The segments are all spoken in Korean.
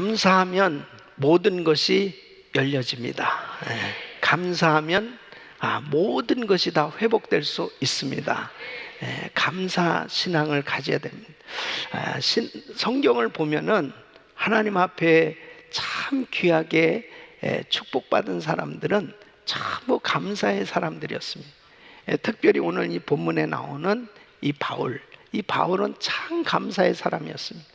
감사하면 모든 것이 열려집니다. 감사하면 모든 것이 다 회복될 수 있습니다. 감사 신앙을 가져야 됩니다. 성경을 보면은 하나님 앞에 참 귀하게 축복받은 사람들은 참 감사의 사람들이었습니다. 특별히 오늘 이 본문에 나오는 이 바울은 참 감사의 사람이었습니다.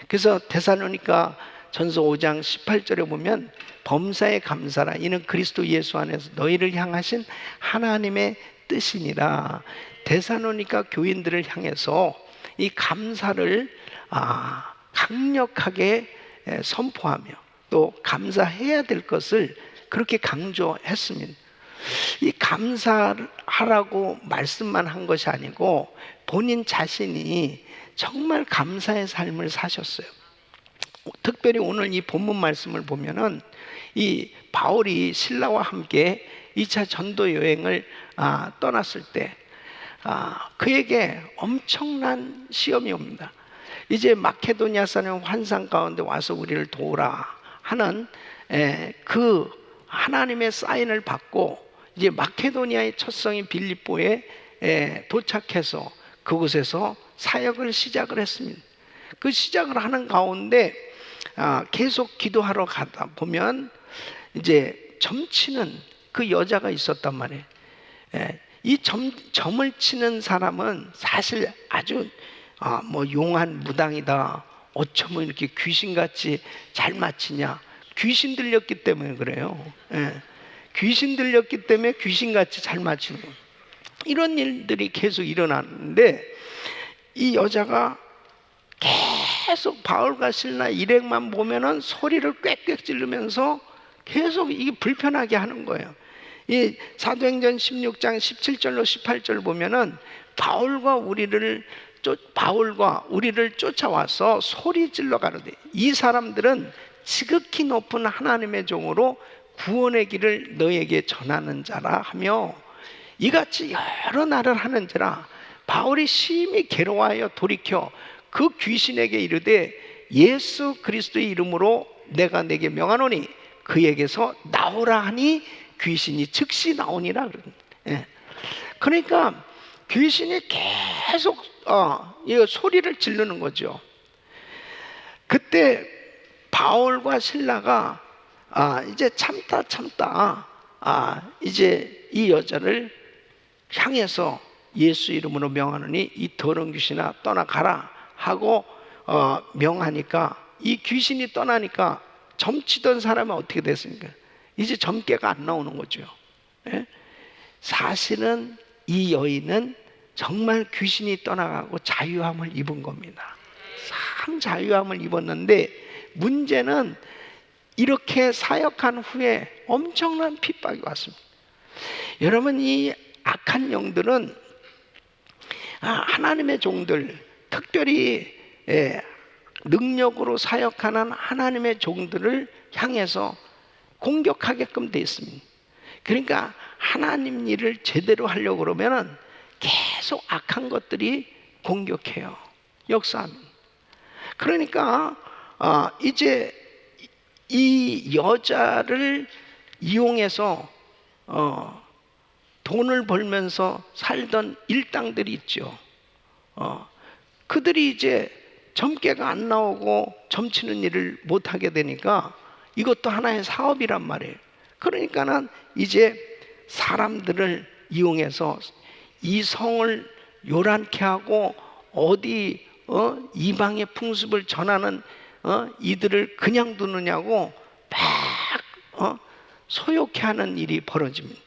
그래서 데살로니가 전서 5장 18절에 보면 범사에 감사라, 이는 그리스도 예수 안에서 너희를 향하신 하나님의 뜻이니라. 데살로니가 교인들을 향해서 이 감사를 강력하게 선포하며 또 감사해야 될 것을 그렇게 강조했습니다. 이 감사하라고 말씀만 한 것이 아니고 본인 자신이 정말 감사의 삶을 사셨어요. 특별히 오늘 이 본문 말씀을 보면은 이 바울이 신라와 함께 2차 전도 여행을 떠났을 때 그에게 엄청난 시험이 옵니다. 이제 마케도니아 사람 환상 가운데 와서 우리를 도우라 하는 그 하나님의 사인을 받고 이제 마케도니아의 첫 성인 빌립보에 도착해서 그곳에서 사역을 시작을 했습니다. 그 시작을 하는 가운데 계속 기도하러 가다 보면 이제 점치는 그 여자가 있었단 말이에요. 이 점을 치는 사람은 사실 아주 용한 무당이다, 어쩌면 이렇게 귀신같이 잘 맞히냐, 귀신 들렸기 때문에 그래요. 귀신 들렸기 때문에 귀신같이 잘 맞추는 거예요. 이런 일들이 계속 일어나는데 이 여자가 계속 바울과 실라 일행만 보면은 소리를 꽥꽥 지르면서 계속 이게 불편하게 하는 거예요. 이 사도행전 16장 17절로 18절 보면은 바울과 우리를 쫓아와서 소리 질러 가로되 이 사람들은 지극히 높은 하나님의 종으로 구원의 길을 너에게 전하는 자라 하며 이같이 여러 날을 하는지라. 바울이 심히 괴로워하여 돌이켜 그 귀신에게 이르되 예수 그리스도의 이름으로 내가 내게 명하노니 그에게서 나오라 하니 귀신이 즉시 나오니라. 그러니까 귀신이 계속 소리를 지르는 거죠. 그때 바울과 실라가 이제 참다 이제 이 여자를 향해서 예수 이름으로 명하노니 이 더러운 귀신아 떠나가라 하고 명하니까 이 귀신이 떠나니까 점치던 사람은 어떻게 됐습니까? 이제 점괘가 안 나오는 거죠. 사실은 이 여인은 정말 귀신이 떠나가고 자유함을 입은 겁니다. 참 자유함을 입었는데 문제는 이렇게 사역한 후에 엄청난 핍박이 왔습니다. 여러분, 이 악한 영들은 하나님의 종들, 특별히 능력으로 사역하는 하나님의 종들을 향해서 공격하게끔 되어 있습니다. 그러니까 하나님 일을 제대로 하려고 그러면 계속 악한 것들이 공격해요. 역사합니다. 그러니까 이제 이 여자를 이용해서 돈을 벌면서 살던 일당들이 있죠. 그들이 이제 점괘가 안 나오고 점치는 일을 못하게 되니까 이것도 하나의 사업이란 말이에요. 그러니까는 이제 사람들을 이용해서 이 성을 요란케 하고 어디 이방의 풍습을 전하는 이들을 그냥 두느냐고 막 소욕해 하는 일이 벌어집니다.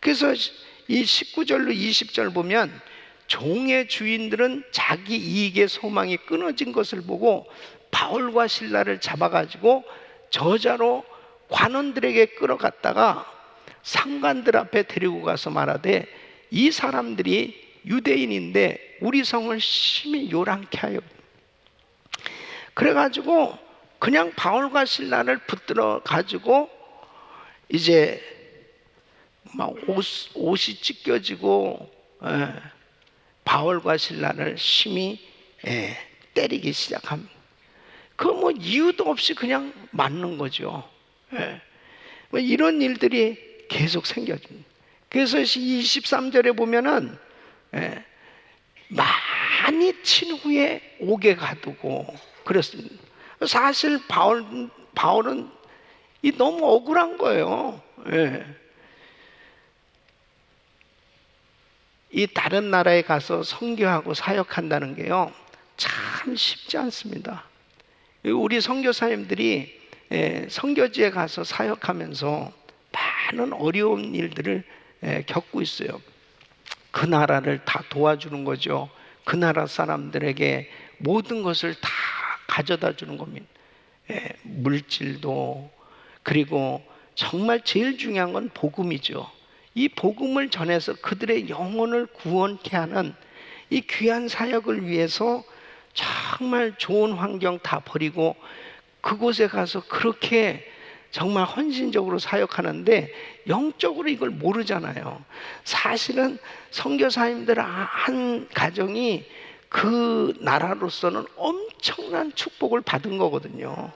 그래서 이 19절로 20절 보면 종의 주인들은 자기 이익의 소망이 끊어진 것을 보고 바울과 실라를 잡아가지고 저자로 관원들에게 끌어갔다가 상관들 앞에 데리고 가서 말하되 이 사람들이 유대인인데 우리 성을 심히 요란케 하여, 그래가지고 그냥 바울과 실라를 붙들어 가지고 이제 막 옷이 찢겨지고 바울과 실라를 심히 때리기 시작합니다. 그 뭐 이유도 없이 그냥 맞는 거죠. 예. 뭐 이런 일들이 계속 생겨집니다. 그래서 23절에 보면은 예, 많이 친 후에 옥에 가두고 그랬습니다. 사실 바울은 이 너무 억울한 거예요. 예. 이 다른 나라에 가서 선교하고 사역한다는 게요, 참 쉽지 않습니다. 우리 선교사님들이 선교지에 가서 사역하면서 많은 어려운 일들을 겪고 있어요. 그 나라를 다 도와주는 거죠. 그 나라 사람들에게 모든 것을 다 가져다 주는 겁니다. 물질도, 그리고 정말 제일 중요한 건 복음이죠. 이 복음을 전해서 그들의 영혼을 구원케 하는 이 귀한 사역을 위해서 정말 좋은 환경 다 버리고 그곳에 가서 그렇게 정말 헌신적으로 사역하는데 영적으로 이걸 모르잖아요. 사실은 선교사님들 한 가정이 그 나라로서는 엄청난 축복을 받은 거거든요.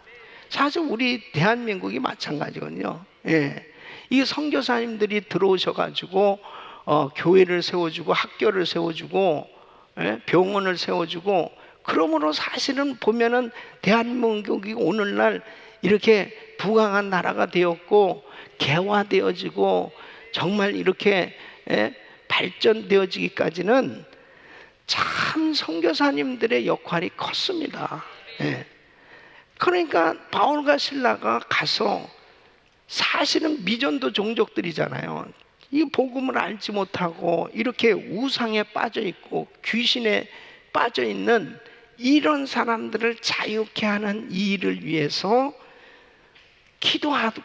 사실 우리 대한민국이 마찬가지거든요. 예. 이 선교사님들이 들어오셔가지고 교회를 세워주고 학교를 세워주고 예? 병원을 세워주고, 그러므로 사실은 보면은 대한민국이 오늘날 이렇게 부강한 나라가 되었고 개화되어지고 정말 이렇게 발전되어지기까지는 참 선교사님들의 역할이 컸습니다. 그러니까 바울과 실라가 가서, 사실은 미전도 종족들이잖아요. 이 복음을 알지 못하고 이렇게 우상에 빠져 있고 귀신에 빠져 있는 이런 사람들을 자유케 하는 이 일을 위해서 기도하고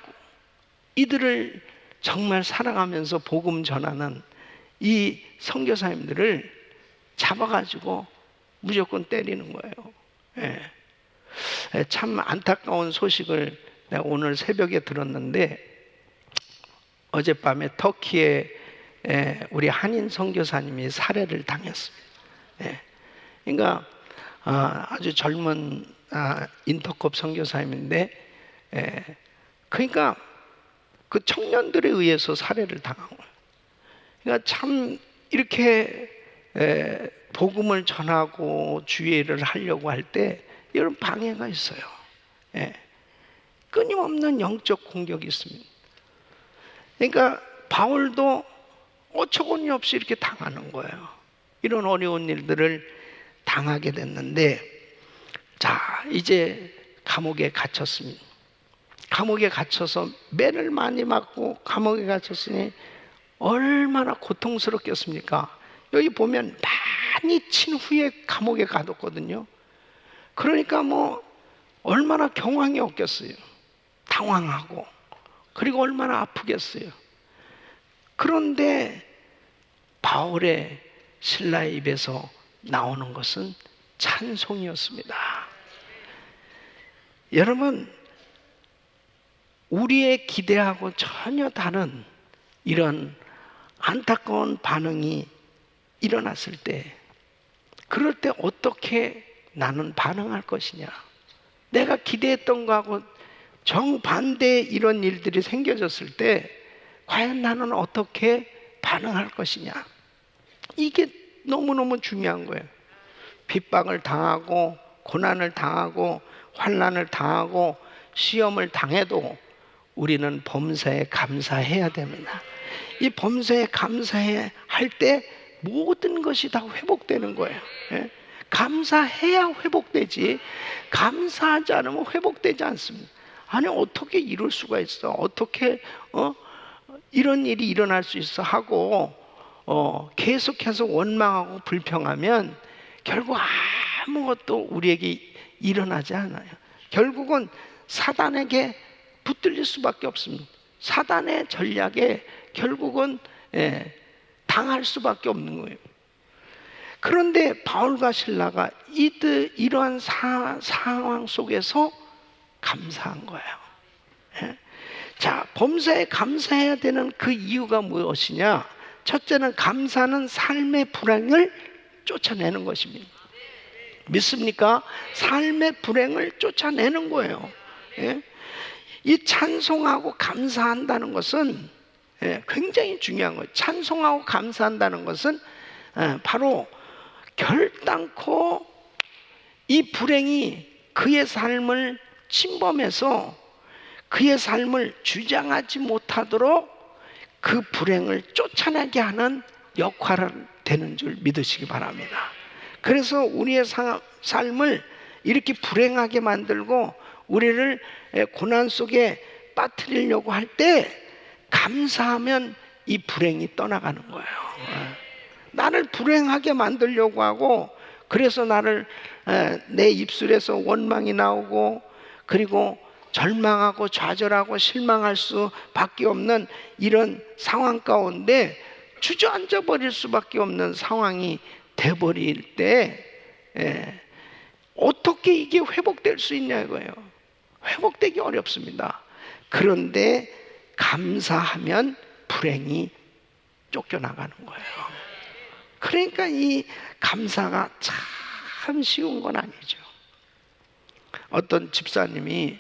이들을 정말 사랑하면서 복음 전하는 이 선교사님들을 잡아가지고 무조건 때리는 거예요. 참 안타까운 소식을 내가 오늘 새벽에 들었는데, 어젯밤에 터키에 우리 한인 선교사님이 살해를 당했습니다. 그러니까 아주 젊은 인터컵 선교사님인데, 그러니까 그 청년들에 의해서 살해를 당한 거예요. 그러니까 참 이렇게 복음을 전하고 주의를 하려고 할 때 이런 방해가 있어요. 끊임없는 영적 공격이 있습니다. 그러니까 바울도 어처구니 없이 이렇게 당하는 거예요. 이런 어려운 일들을 당하게 됐는데, 자, 이제 감옥에 갇혔습니다. 감옥에 갇혀서 매를 많이 맞고 감옥에 갇혔으니 얼마나 고통스럽겠습니까? 여기 보면 많이 친 후에 감옥에 가뒀거든요. 그러니까 뭐 얼마나 경황이 없겠어요. 당황하고, 그리고 얼마나 아프겠어요. 그런데 바울의 실라의 입에서 나오는 것은 찬송이었습니다. 여러분, 우리의 기대하고 전혀 다른 이런 안타까운 반응이 일어났을 때, 그럴 때 어떻게 나는 반응할 것이냐? 내가 기대했던 거하고 정반대의 이런 일들이 생겨졌을 때 과연 나는 어떻게 반응할 것이냐? 이게 너무너무 중요한 거예요. 핍박을 당하고 고난을 당하고 환난을 당하고 시험을 당해도 우리는 범사에 감사해야 됩니다. 이 범사에 감사해야 할 때 모든 것이 다 회복되는 거예요. 감사해야 회복되지, 감사하지 않으면 회복되지 않습니다. 아니, 어떻게 이럴 수가 있어? 어떻게 이런 일이 일어날 수 있어? 하고 계속해서 원망하고 불평하면 결국 아무것도 우리에게 일어나지 않아요. 결국은 사단에게 붙들릴 수밖에 없습니다. 사단의 전략에 결국은 당할 수밖에 없는 거예요. 그런데 바울과 실라가 이러한 상황 속에서 감사한 거예요. 자, 범사에 감사해야 되는 그 이유가 무엇이냐? 첫째는 감사는 삶의 불행을 쫓아내는 것입니다. 믿습니까? 삶의 불행을 쫓아내는 거예요. 예? 이 찬송하고 감사한다는 것은 굉장히 중요한 거예요. 찬송하고 감사한다는 것은 바로 결단코 이 불행이 그의 삶을 침범해서 그의 삶을 주장하지 못하도록 그 불행을 쫓아내게 하는 역할을 되는 줄 믿으시기 바랍니다. 그래서 우리의 삶을 이렇게 불행하게 만들고 우리를 고난 속에 빠뜨리려고 할 때 감사하면 이 불행이 떠나가는 거예요. 나를 불행하게 만들려고 하고, 그래서 나를 내 입술에서 원망이 나오고, 그리고 절망하고 좌절하고 실망할 수밖에 없는 이런 상황 가운데 주저앉아 버릴 수밖에 없는 상황이 돼버릴 때 어떻게 이게 회복될 수 있냐 이거예요. 회복되기 어렵습니다. 그런데 감사하면 불행이 쫓겨나가는 거예요. 그러니까 이 감사가 참 쉬운 건 아니죠. 어떤 집사님이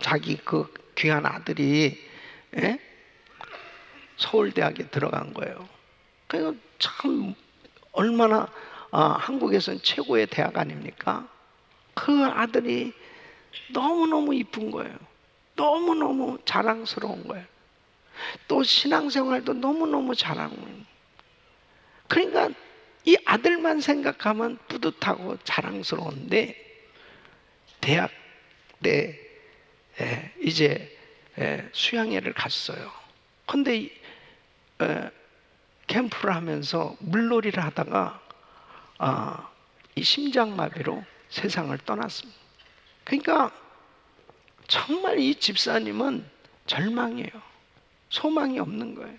자기 그 귀한 아들이 서울대학에 들어간 거예요. 그래서 참 얼마나 한국에서는 최고의 대학 아닙니까? 그 아들이 너무너무 이쁜 거예요. 너무너무 자랑스러운 거예요. 또 신앙생활도 너무너무 잘하고. 그러니까 이 아들만 생각하면 뿌듯하고 자랑스러운데 대학 때 이제 수양회를 갔어요. 근데 캠프를 하면서 물놀이를 하다가 이 심장마비로 세상을 떠났습니다. 그러니까 정말 이 집사님은 절망이에요. 소망이 없는 거예요.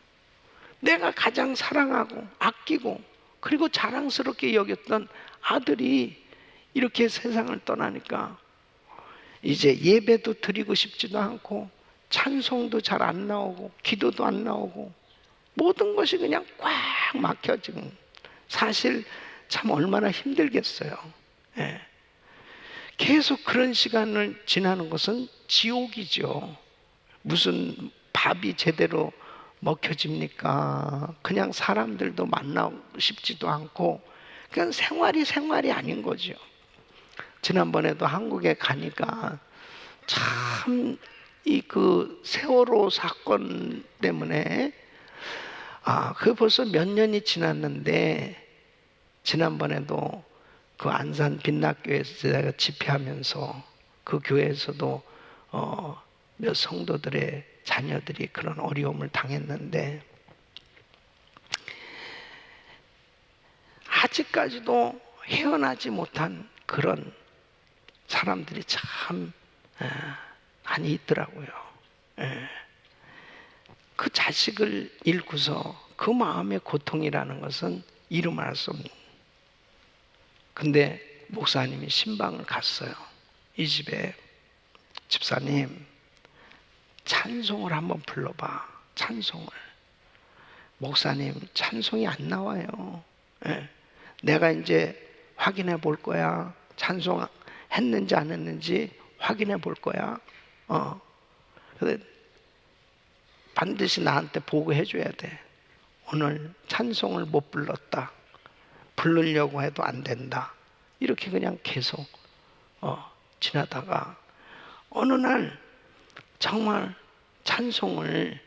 내가 가장 사랑하고 아끼고 그리고 자랑스럽게 여겼던 아들이 이렇게 세상을 떠나니까 이제 예배도 드리고 싶지도 않고 찬송도 잘 안 나오고 기도도 안 나오고 모든 것이 그냥 꽉 막혀. 지금 사실 참 얼마나 힘들겠어요. 계속 그런 시간을 지나는 것은 지옥이죠. 무슨 밥이 제대로 먹혀집니까? 그냥 사람들도 만나고 싶지도 않고 그냥 생활이 아닌 거죠. 지난번에도 한국에 가니까 참 이 그 세월호 사건 때문에 그 벌써 몇 년이 지났는데 지난번에도 그 안산 빛락교회에서 제가 집회하면서 그 교회에서도 몇 성도들의 자녀들이 그런 어려움을 당했는데 아직까지도 헤어나지 못한 그런 사람들이 참 많이 있더라고요. 그 자식을 잃고서 그 마음의 고통이라는 것은 이름할 수 없는. 근데 목사님이 신방을 갔어요. 이 집에 집사님 찬송을 한번 불러봐. 찬송을. 목사님 찬송이 안 나와요. 내가 이제 확인해 볼 거야. 찬송 했는지 안 했는지 확인해 볼 거야. 근데 반드시 나한테 보고해 줘야 돼. 오늘 찬송을 못 불렀다. 부르려고 해도 안 된다. 이렇게 그냥 계속 지나다가 어느 날 정말 찬송을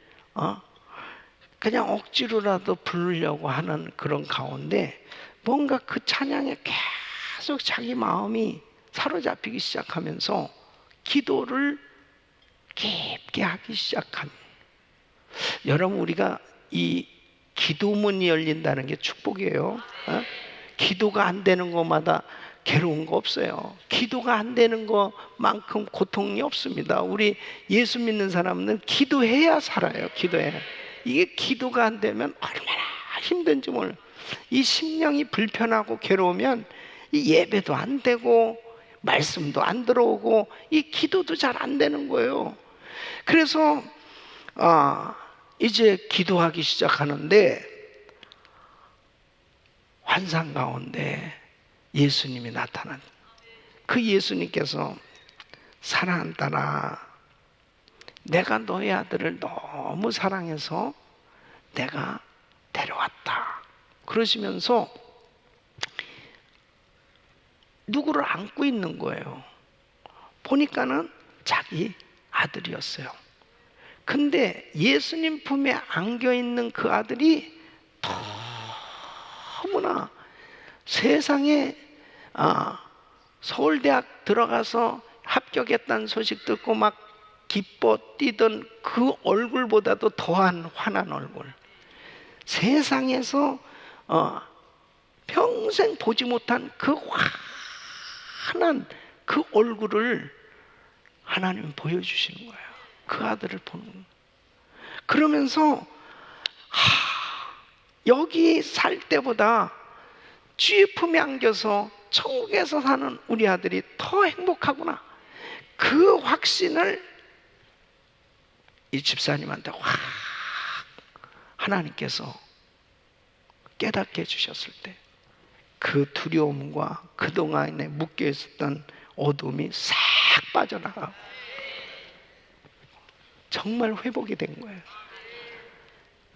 그냥 억지로라도 부르려고 하는 그런 가운데 뭔가 그 찬양에 계속 자기 마음이 사로잡히기 시작하면서 기도를 깊게 하기 시작한. 여러분 우리가 이 기도문이 열린다는 게 축복이에요. 기도가 안 되는 것마다 괴로운 거 없어요. 기도가 안 되는 것만큼 고통이 없습니다. 우리 예수 믿는 사람은 기도해야 살아요. 기도해야. 이게 기도가 안 되면 얼마나 힘든지 몰라요. 이 심령이 불편하고 괴로우면 이 예배도 안 되고 말씀도 안 들어오고 이 기도도 잘 안 되는 거예요. 그래서 이제 기도하기 시작하는데 환상 가운데 예수님이 나타난, 그 예수님께서 사랑하는 딸아, 내가 너의 아들을 너무 사랑해서 내가 데려왔다 그러시면서 누구를 안고 있는 거예요. 보니까는 자기 아들이었어요. 근데 예수님 품에 안겨 있는 그 아들이 너무나 세상에 서울대학 들어가서 합격했다는 소식 듣고 막 기뻐 뛰던 그 얼굴보다도 더한 환한 얼굴, 세상에서 평생 보지 못한 그 환한 그 얼굴을 하나님은 보여주시는 거예요. 그 아들을 보는 거예요. 그러면서 여기 살 때보다 주의 품에 안겨서 천국에서 사는 우리 아들이 더 행복하구나, 그 확신을 이 집사님한테 확 하나님께서 깨닫게 해주셨을 때 그 두려움과 그동안에 묶여 있었던 어둠이 싹 빠져나가고 정말 회복이 된 거예요.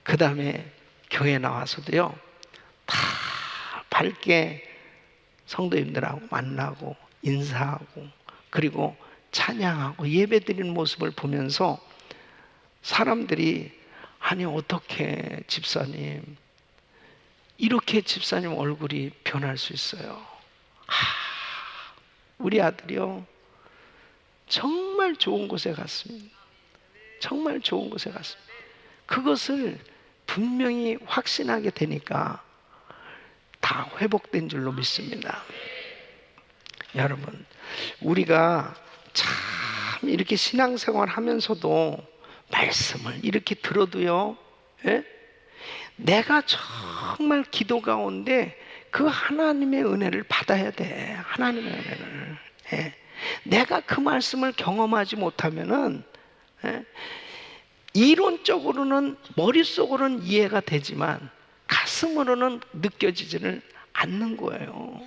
그 다음에 교회 나와서도요, 다 밝게 성도님들하고 만나고 인사하고 그리고 찬양하고 예배드리는 모습을 보면서 사람들이 아니 어떻게 집사님 이렇게 집사님 얼굴이 변할 수 있어요? 우리 아들이요 정말 좋은 곳에 갔습니다. 정말 좋은 곳에 갔습니다. 그것을 분명히 확신하게 되니까 다 회복된 줄로 믿습니다. 여러분, 우리가 참 이렇게 신앙생활 하면서도 말씀을 이렇게 들어도요, 내가 정말 기도 가운데 그 하나님의 은혜를 받아야 돼. 하나님의 은혜를. 내가 그 말씀을 경험하지 못하면은 이론적으로는 머릿속으로는 이해가 되지만 가슴으로는 느껴지지를 않는 거예요.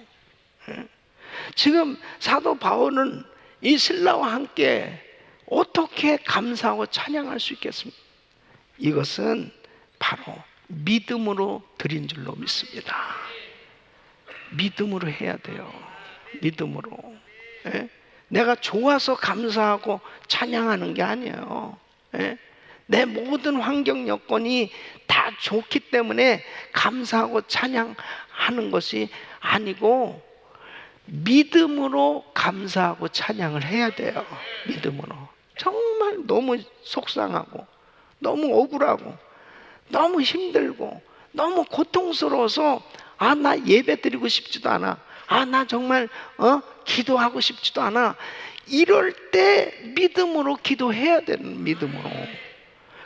지금 사도 바울은 이 신라와 함께 어떻게 감사하고 찬양할 수 있겠습니까? 이것은 바로 믿음으로 드린 줄로 믿습니다. 믿음으로 해야 돼요. 믿음으로. 내가 좋아서 감사하고 찬양하는 게 아니에요. 내 모든 환경 여건이 다 좋기 때문에 감사하고 찬양하는 것이 아니고 믿음으로 감사하고 찬양을 해야 돼요. 믿음으로. 정말 너무 속상하고 너무 억울하고 너무 힘들고 너무 고통스러워서 나 예배 드리고 싶지도 않아. 나 정말 기도하고 싶지도 않아. 이럴 때 믿음으로 기도해야 되는, 믿음으로.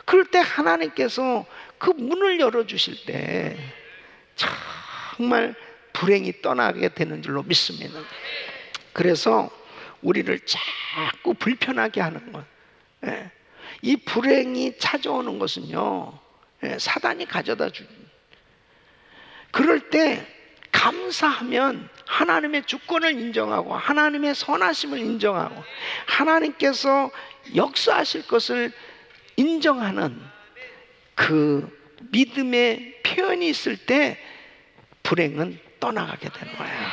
그럴 때 하나님께서 그 문을 열어주실 때 정말 불행이 떠나게 되는 줄로 믿습니다. 그래서 우리를 자꾸 불편하게 하는 것, 이 불행이 찾아오는 것은요, 사단이 가져다 줍니다. 그럴 때 감사하면 하나님의 주권을 인정하고 하나님의 선하심을 인정하고 하나님께서 역사하실 것을 인정하는 그 믿음의 표현이 있을 때 불행은 떠나가게 되는 거예요.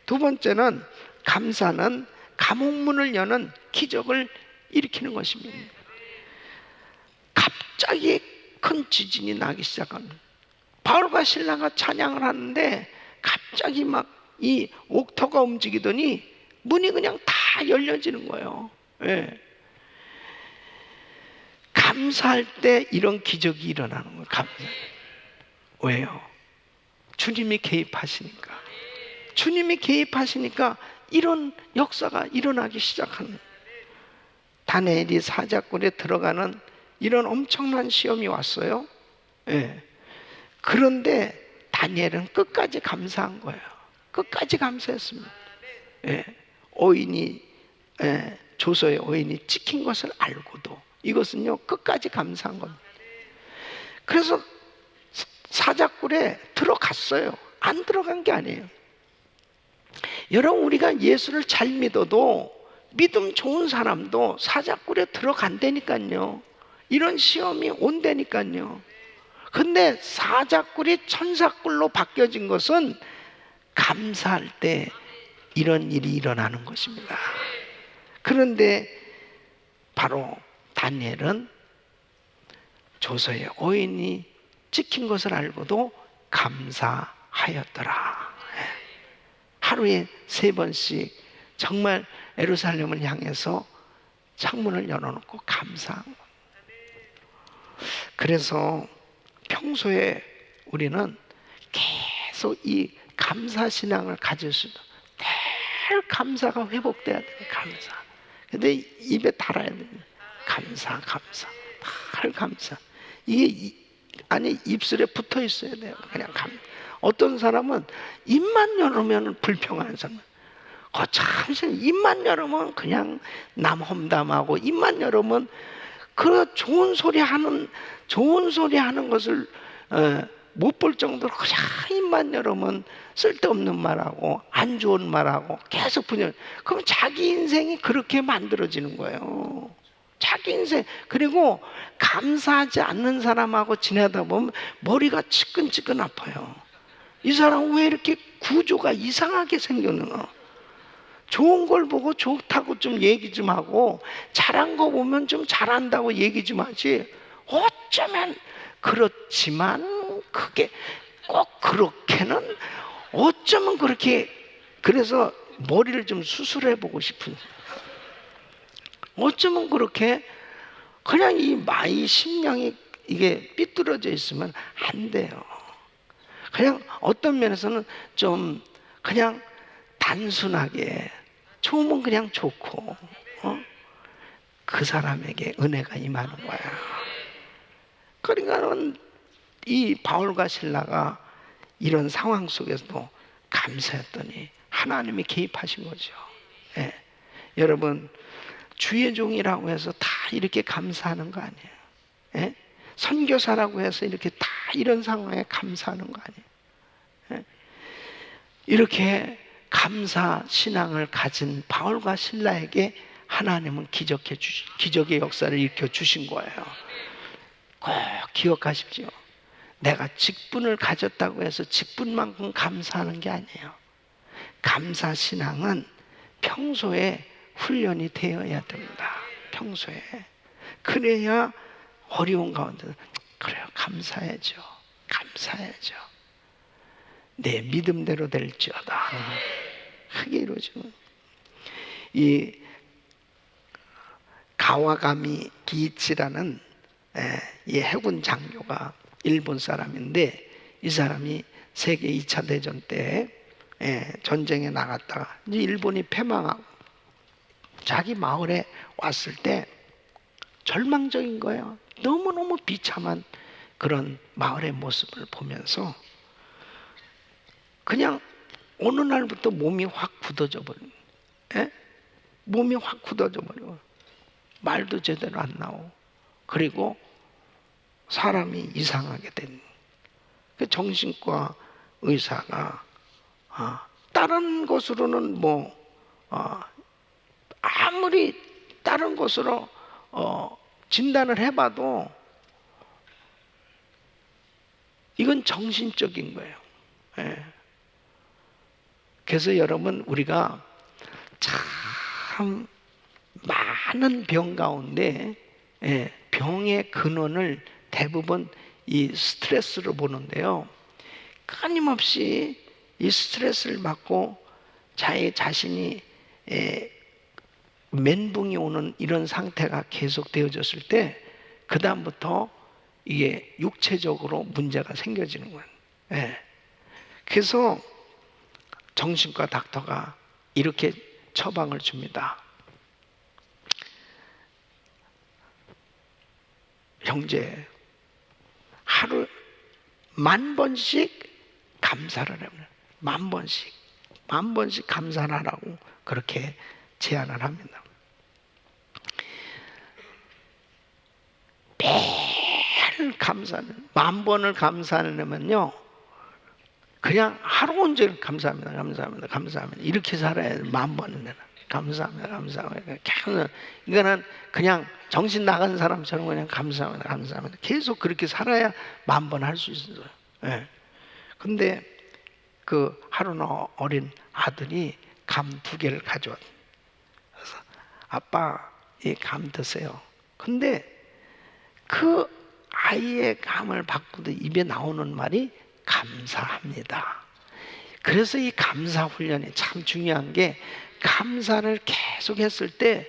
두 번째는 감사는 감옥문을 여는 기적을 일으키는 것입니다. 갑자기 큰 지진이 나기 시작합니다. 바울과 실라가 찬양을 하는데 갑자기 막 이 옥토가 움직이더니 문이 그냥 다 열려지는 거예요. 감사할 때 이런 기적이 일어나는 거예요. 왜요? 주님이 개입하시니까. 주님이 개입하시니까 이런 역사가 일어나기 시작하는, 다니엘이 사자굴에 들어가는 이런 엄청난 시험이 왔어요. 그런데 다니엘은 끝까지 감사한 거예요. 끝까지 감사했습니다. 조서의 어인이 찍힌 것을 알고도 이것은요 끝까지 감사한 겁니다. 그래서 사자굴에 들어갔어요. 안 들어간 게 아니에요. 여러분, 우리가 예수를 잘 믿어도 믿음 좋은 사람도 사자굴에 들어간다니까요. 이런 시험이 온다니까요. 근데 사자굴이 천사굴로 바뀌어진 것은 감사할 때 이런 일이 일어나는 것입니다. 그런데 바로 다니엘은 조서의 어인이 찍힌 것을 알고도 감사하였더라. 하루에 3번씩 정말 예루살렘을 향해서 창문을 열어놓고 감사한 것. 그래서 평소에 우리는 계속 이 감사신앙을 가질 수도, 늘 감사가 회복돼야 돼요. 감사. 근데 입에 달아야 됩니다. 감사, 감사, 늘 감사. 이게 아니 입술에 붙어 있어야 돼요. 그냥 어떤 사람은 입만 열으면 불평하는 사람. 참 입만 열으면 그냥 남 험담하고, 입만 열으면 그 좋은 소리 하는 것을 못 볼 정도로 그냥 입만 열으면 쓸데없는 말하고 안 좋은 말하고 계속 분열. 그럼 자기 인생이 그렇게 만들어지는 거예요. 자기 인생. 그리고 감사하지 않는 사람하고 지내다 보면 머리가 지끈지끈 아파요. 이 사람은 왜 이렇게 구조가 이상하게 생겼나? 좋은 걸 보고 좋다고 좀 얘기 좀 하고, 잘한 거 보면 좀 잘한다고 얘기 좀 하지. 어쩌면 그렇지만 그게 꼭 그렇게는, 어쩌면 그렇게. 그래서 머리를 좀 수술해 보고 싶은, 어쩌면 그렇게 그냥 이 심령이 이게 삐뚤어져 있으면 안 돼요. 그냥 어떤 면에서는 좀 그냥 단순하게 좋으면 그냥 좋고, 그 사람에게 은혜가 임하는 거야. 그러니까는 이 바울과 실라가 이런 상황 속에서도 감사했더니 하나님이 개입하신 거죠. 예. 여러분, 주의 종이라고 해서 다 이렇게 감사하는 거 아니에요. 예? 선교사라고 해서 이렇게 다 이런 상황에 감사하는 거 아니에요. 예? 이렇게 감사 신앙을 가진 바울과 실라에게 하나님은 기적의 역사를 일으켜 주신 거예요. 꼭 기억하십시오. 내가 직분을 가졌다고 해서 직분만큼 감사하는 게 아니에요. 감사 신앙은 평소에 훈련이 되어야 됩니다. 평소에. 그래야 어려운 가운데, 그래요, 감사해야죠. 감사해야죠. 내 믿음대로 될지어다. 크게 이루어져. 이 가와가미 기이치라는 이 해군 장교가 일본 사람인데, 이 사람이 세계 2차 대전 때 전쟁에 나갔다가 이제 일본이 패망하고 자기 마을에 왔을 때 절망적인 거예요. 너무너무 비참한 그런 마을의 모습을 보면서 그냥 어느 날부터 몸이 확 굳어져 버린, 몸이 확 굳어져 버려. 말도 제대로 안 나오고, 그리고 사람이 이상하게 된. 그 정신과 의사가 다른 것으로는 아무리 다른 것으로 진단을 해봐도 이건 정신적인 거예요. 예. 그래서 여러분, 우리가 참 많은 병 가운데 병의 근원을 대부분 이 스트레스로 보는데요. 끊임없이 이 스트레스를 받고 자신이 멘붕이 오는 이런 상태가 계속되어졌을 때, 그 다음부터 이게 육체적으로 문제가 생겨지는 거예요. 그래서 정신과 닥터가 이렇게 처방을 줍니다. 형제, 하루 10,000번씩 감사를 합니다. 10,000번씩 감사를 하라고 그렇게 제안을 합니다. 매일 감사는, 10,000번을 감사하려면요, 그냥 하루 온종일 감사합니다, 감사합니다, 감사합니다. 이렇게 살아야 돼. 10,000번이나 감사합니다, 감사합니다. 계속 이거는 그냥 정신 나간 사람처럼 그냥 감사합니다, 감사합니다. 계속 그렇게 살아야 10,000번 할 수 있어요. 예. 근데 그 하루나 어린 아들이 감 2개를 가져왔. 그래서 아빠 이 감 드세요. 근데 그 아이의 감을 받고도 입에 나오는 말이 감사합니다. 그래서 이 감사 훈련이 참 중요한 게, 감사를 계속 했을 때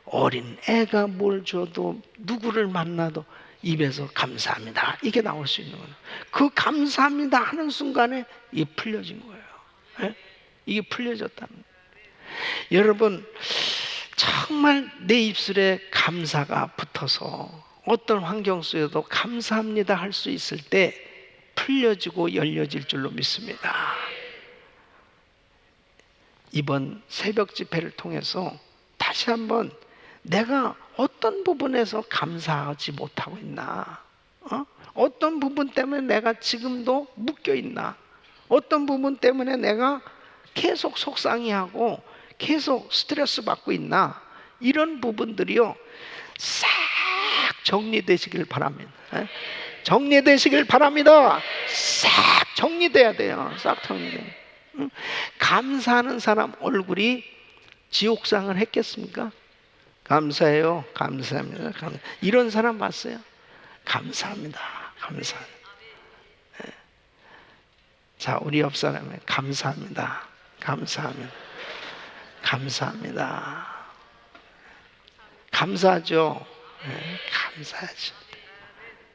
어린 애가 뭘 줘도 누구를 만나도 입에서 감사합니다 이게 나올 수 있는 거예요. 그 감사합니다 하는 순간에 이게 풀려진 거예요. 예? 이게 풀려졌다는 거예요. 여러분, 정말 내 입술에 감사가 붙어서 어떤 환경 속에도 감사합니다 할 수 있을 때 풀려지고 열려질 줄로 믿습니다. 이번 새벽 집회를 통해서 다시 한번 내가 어떤 부분에서 감사하지 못하고 있나, 어떤 부분 때문에 내가 지금도 묶여 있나, 어떤 부분 때문에 내가 계속 속상해하고 계속 스트레스 받고 있나, 이런 부분들이요 싹 정리되시길 바랍니다. 정리되시길 바랍니다. 싹 정리돼야 돼요. 싹 정리돼요. 감사하는 사람 얼굴이 지옥상을 했겠습니까? 감사해요, 감사합니다, 감사. 이런 사람 봤어요? 감사합니다, 감사합니다. 네. 자, 우리 옆 사람에 감사합니다, 감사합니다, 감사합니다. 감사하죠? 네, 감사하죠.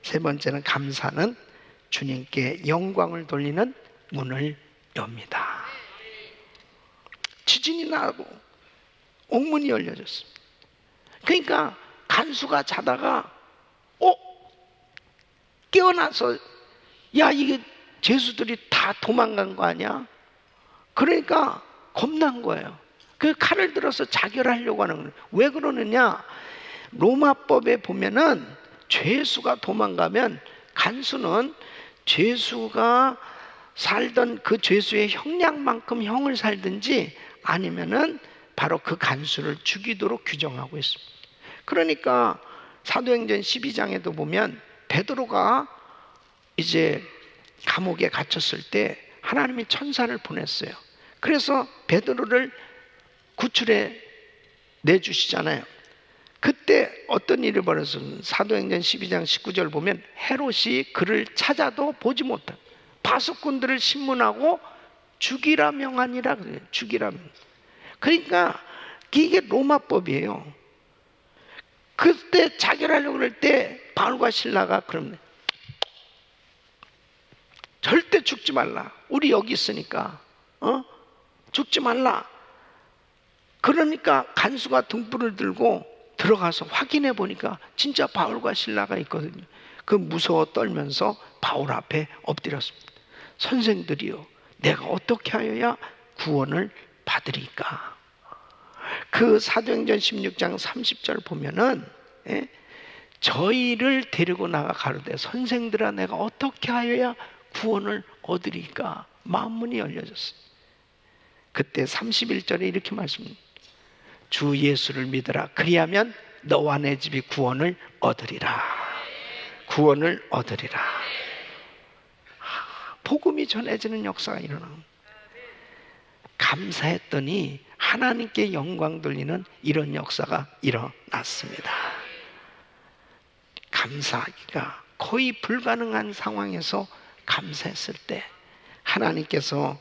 세 번째는, 감사는 주님께 영광을 돌리는 문을 엽니다. 지진이 나고 옥문이 열려졌습니다. 그러니까 간수가 자다가 깨어나서, 야, 이게 죄수들이 다 도망간 거 아니야? 그러니까 겁난 거예요. 그 칼을 들어서 자결하려고 하는 거예요. 왜 그러느냐? 로마법에 보면은 죄수가 도망가면 간수는 죄수가 살던 그 죄수의 형량만큼 형을 살든지 아니면은 바로 그 간수를 죽이도록 규정하고 있습니다. 그러니까 사도행전 12장에도 보면 베드로가 이제 감옥에 갇혔을 때 하나님이 천사를 보냈어요. 그래서 베드로를 구출해 내주시잖아요. 그때 어떤 일이 벌어졌습니까? 사도행전 12장 19절 보면 헤롯이 그를 찾아도 보지 못한 바수꾼들을 신문하고 죽이라 명하니라 그래요. 죽이라 명. 그러니까 이게 로마법이에요. 그때 자결하려고 그럴 때 바울과 실라가 그러면 절대 죽지 말라. 우리 여기 있으니까 죽지 말라. 그러니까 간수가 등불을 들고 들어가서 확인해 보니까 진짜 바울과 실라가 있거든요. 그 무서워 떨면서 바울 앞에 엎드렸습니다. 선생들이요, 내가 어떻게 하여야 구원을 받으리까? 그 사도행전 16장 30절 보면은 저희를 데리고 나가 가로되 선생들아 내가 어떻게 하여야 구원을 얻으리까? 마음문이 열려졌어요. 그때 31절에 이렇게 말씀합니다. 주 예수를 믿으라. 그리하면 너와 내 집이 구원을 얻으리라. 구원을 얻으리라. 복음이 전해지는 역사가 일어납니다. 감사했더니 하나님께 영광 돌리는 이런 역사가 일어났습니다. 감사하기가 거의 불가능한 상황에서 감사했을 때 하나님께서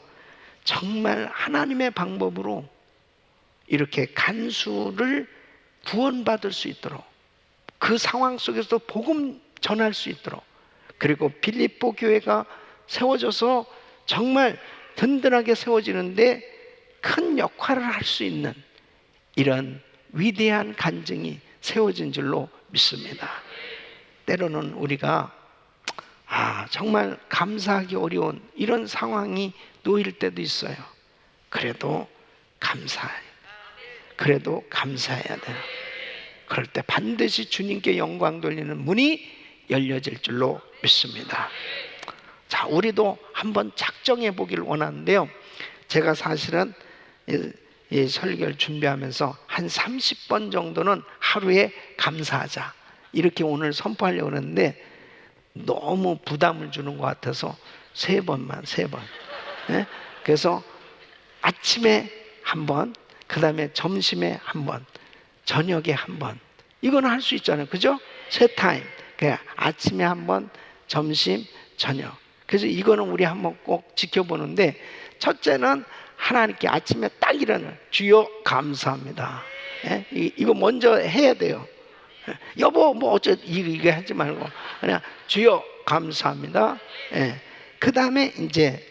정말 하나님의 방법으로 이렇게 간수를 구원받을 수 있도록, 그 상황 속에서도 복음 전할 수 있도록, 그리고 빌립보 교회가 세워져서 정말 든든하게 세워지는데 큰 역할을 할 수 있는 이런 위대한 간증이 세워진 줄로 믿습니다. 때로는 우리가 정말 감사하기 어려운 이런 상황이 놓일 때도 있어요. 그래도 감사해야 돼요. 그럴 때 반드시 주님께 영광 돌리는 문이 열려질 줄로 믿습니다. 자, 우리도 한번 작정해 보기를 원하는데요. 제가 사실은 이 설교를 준비하면서 한 30번 정도는 하루에 감사하자 이렇게 오늘 선포하려고 그러는데 너무 부담을 주는 것 같아서 3번만 3번. 네? 그래서 아침에 한 번, 그 다음에 점심에 한 번, 저녁에 한 번. 이거는 할 수 있잖아요. 그죠? 3타임. 그냥 아침에 한 번, 점심, 저녁. 그래서 이거는 우리 한번 꼭 지켜보는데, 첫째는 하나님께 아침에 딱 일어나 주여 감사합니다. 예? 이거 먼저 해야 돼요. 여보 뭐 어쩌 이게 하지 말고 그냥 주여 감사합니다. 예. 그 다음에 이제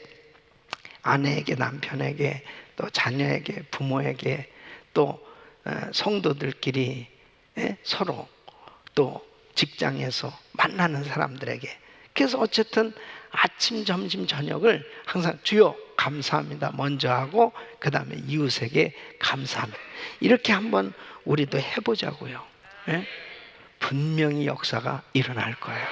아내에게, 남편에게, 또 자녀에게, 부모에게, 또 성도들끼리 서로, 또 직장에서 만나는 사람들에게. 그래서 어쨌든 아침, 점심, 저녁을 항상 주여 감사합니다 먼저 하고, 그 다음에 이웃에게 감사합니다. 이렇게 한번 우리도 해보자고요. 분명히 역사가 일어날 거예요.